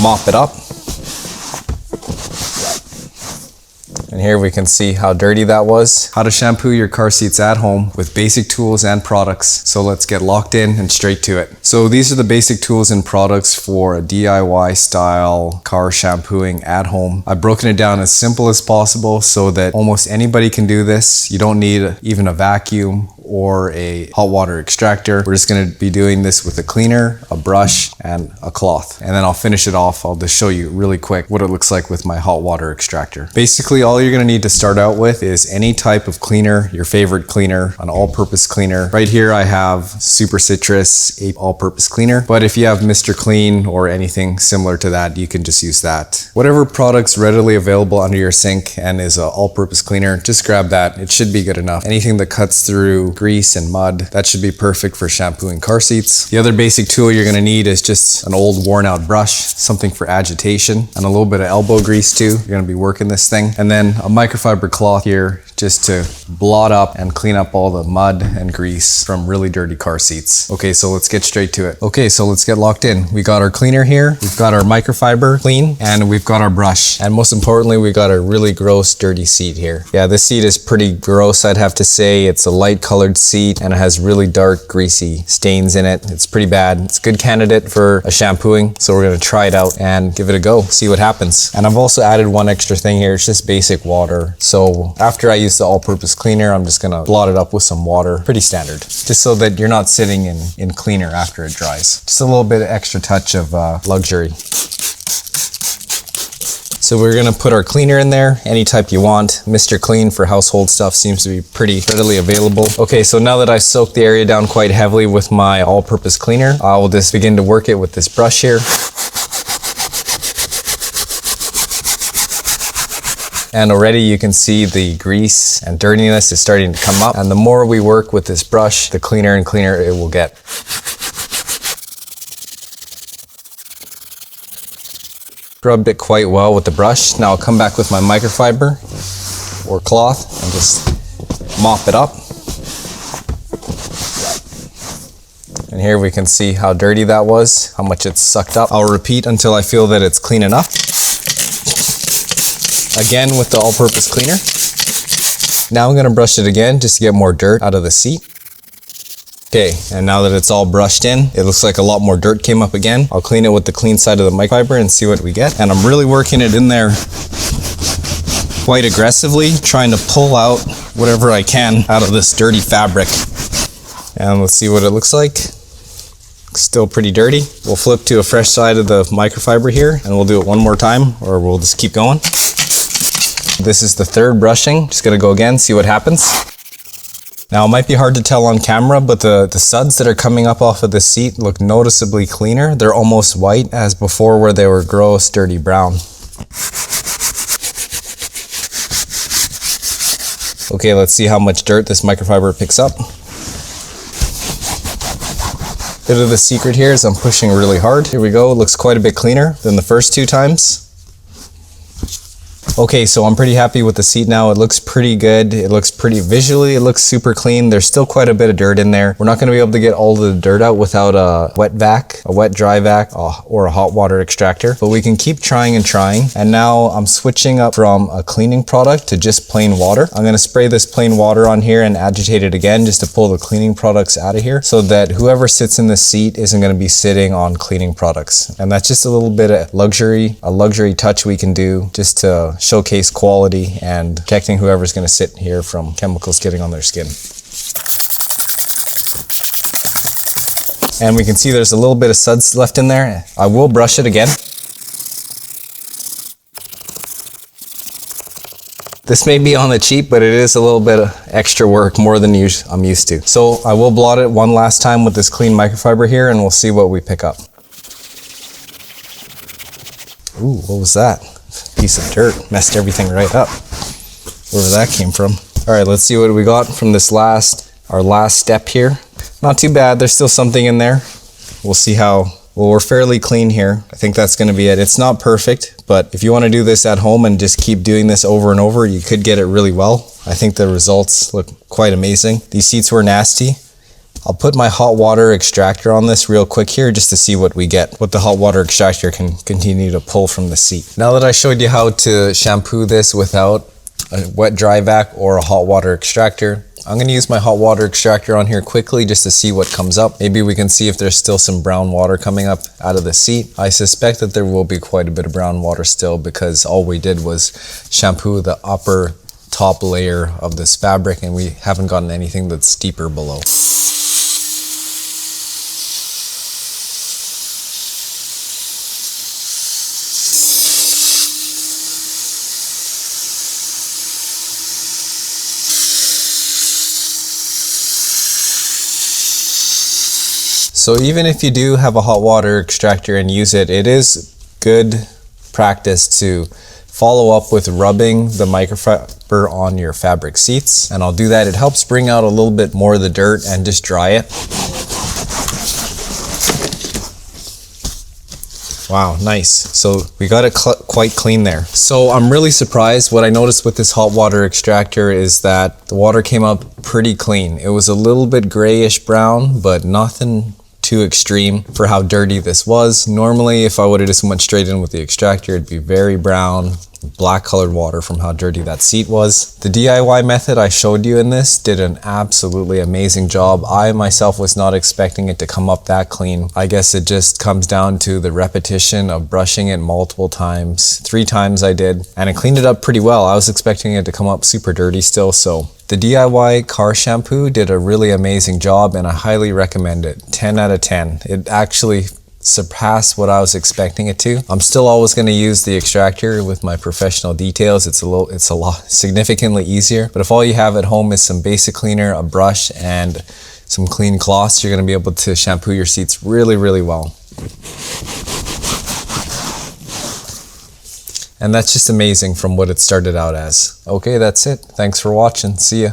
mop it up. And here we can see how dirty that was. How to shampoo your car seats at home with basic tools and products. So let's get locked in and straight to it. So these are the basic tools and products for a DIY style car shampooing at home. I've broken it down as simple as possible so that almost anybody can do this. You don't need even a vacuum or a hot water extractor. We're just gonna be doing this with a cleaner, a brush, and a cloth. And then I'll finish it off. I'll just show you really quick what it looks like with my hot water extractor. Basically, all you're gonna need to start out with is any type of cleaner, your favorite cleaner, an all-purpose cleaner. Right here I have Super Citrus all-purpose cleaner, but if you have Mr. Clean or anything similar to that, you can just use that. Whatever product's readily available under your sink and is an all-purpose cleaner, just grab that. It should be good enough. Anything that cuts through grease and mud, that should be perfect for shampooing car seats. The other basic tool you're gonna need is just an old worn out brush, something for agitation, and a little bit of elbow grease too. You're gonna be working this thing. And then a microfiber cloth here just to blot up and clean up all the mud and grease from really dirty car seats. Okay, so let's get straight to it. Okay, so let's get locked in. We got our cleaner here, we've got our microfiber clean, and we've got our brush. And most importantly, we got a really gross, dirty seat here. Yeah, this seat is pretty gross, I'd have to say. It's a light colored seat and it has really dark, greasy stains in it. It's pretty bad. It's a good candidate for a shampooing, so we're gonna try it out and give it a go, see what happens. And I've also added one extra thing here. It's just basic water. So after I use the all-purpose cleaner, I'm just gonna blot it up with some water. Pretty standard, just so that you're not sitting in cleaner after it dries. Just a little bit of extra touch of luxury. So we're gonna put our cleaner in there, any type you want. Mr. Clean for household stuff seems to be pretty readily available. Okay, so now that I've soaked the area down quite heavily with my all-purpose cleaner, I will just begin to work it with this brush here. And already you can see the grease and dirtiness is starting to come up. And the more we work with this brush, the cleaner and cleaner it will get. Rubbed it quite well with the brush. Now I'll come back with my microfiber or cloth and just mop it up. And here we can see how dirty that was, how much it's sucked up. I'll repeat until I feel that it's clean enough. Again with the all-purpose cleaner. Now I'm gonna brush it again just to get more dirt out of the seat. Okay, and now that it's all brushed in, it looks like a lot more dirt came up again. I'll clean it with the clean side of the microfiber and see what we get. And I'm really working it in there quite aggressively, trying to pull out whatever I can out of this dirty fabric. And let's see what it looks like. Still pretty dirty. We'll flip to a fresh side of the microfiber here and we'll do it one more time, or we'll just keep going. This is the third brushing. Just gonna go again, see what happens. Now it might be hard to tell on camera, but the suds that are coming up off of the seat look noticeably cleaner. They're almost white as before where they were gross, dirty brown. Okay, let's see how much dirt this microfiber picks up. Bit of the secret here is I'm pushing really hard. Here we go, it looks quite a bit cleaner than the first two times. Okay, so I'm pretty happy with the seat now. It looks pretty good. It looks pretty visually, it looks super clean. There's still quite a bit of dirt in there. We're not gonna be able to get all the dirt out without a wet vac, a wet dry vac, or a hot water extractor, but we can keep trying and trying. And now I'm switching up from a cleaning product to just plain water. I'm gonna spray this plain water on here and agitate it again just to pull the cleaning products out of here so that whoever sits in the seat isn't gonna be sitting on cleaning products. And that's just a little bit of luxury, a luxury touch we can do just to showcase quality and protecting whoever's going to sit here from chemicals getting on their skin. And we can see there's a little bit of suds left in there. I will brush it again. This may be on the cheap, but it is a little bit of extra work, more than I'm used to. So I will blot it one last time with this clean microfiber here and we'll see what we pick up. Ooh, what was that? Piece of dirt, messed everything right up. Wherever that came from. All right, let's see what we got from this our last step here. Not too bad, there's still something in there. We'll see how, well, we're fairly clean here. I think that's gonna be it. It's not perfect, but if you wanna do this at home and just keep doing this over and over, you could get it really well. I think the results look quite amazing. These seats were nasty. I'll put my hot water extractor on this real quick here just to see what we get, what the hot water extractor can continue to pull from the seat. Now that I showed you how to shampoo this without a wet dry vac or a hot water extractor, I'm going to use my hot water extractor on here quickly just to see what comes up. Maybe we can see if there's still some brown water coming up out of the seat. I suspect that there will be quite a bit of brown water still because all we did was shampoo the upper top layer of this fabric and we haven't gotten anything that's deeper below. So even if you do have a hot water extractor and use it, it is good practice to follow up with rubbing the microfiber on your fabric seats. And I'll do that. It helps bring out a little bit more of the dirt and just dry it. Wow, nice. So we got it quite clean there. So I'm really surprised. What I noticed with this hot water extractor is that the water came up pretty clean. It was a little bit grayish brown, but nothing too extreme for how dirty this was. Normally, if I would have just went straight in with the extractor, it'd be very brown, black colored water from how dirty that seat was. The DIY method I showed you in this did an absolutely amazing job. I myself was not expecting it to come up that clean. I guess it just comes down to the repetition of brushing it multiple times. 3 times I did, and it cleaned it up pretty well. I was expecting it to come up super dirty still, so the DIY car shampoo did a really amazing job and I highly recommend it. 10 out of 10. It actually surpassed what I was expecting it to. I'm still always going to use the extractor with my professional details. It's a lot significantly easier. But if all you have at home is some basic cleaner, a brush, and some clean cloths, you're going to be able to shampoo your seats really, really well. And that's just amazing from what it started out as. Okay, that's it. Thanks for watching. See ya.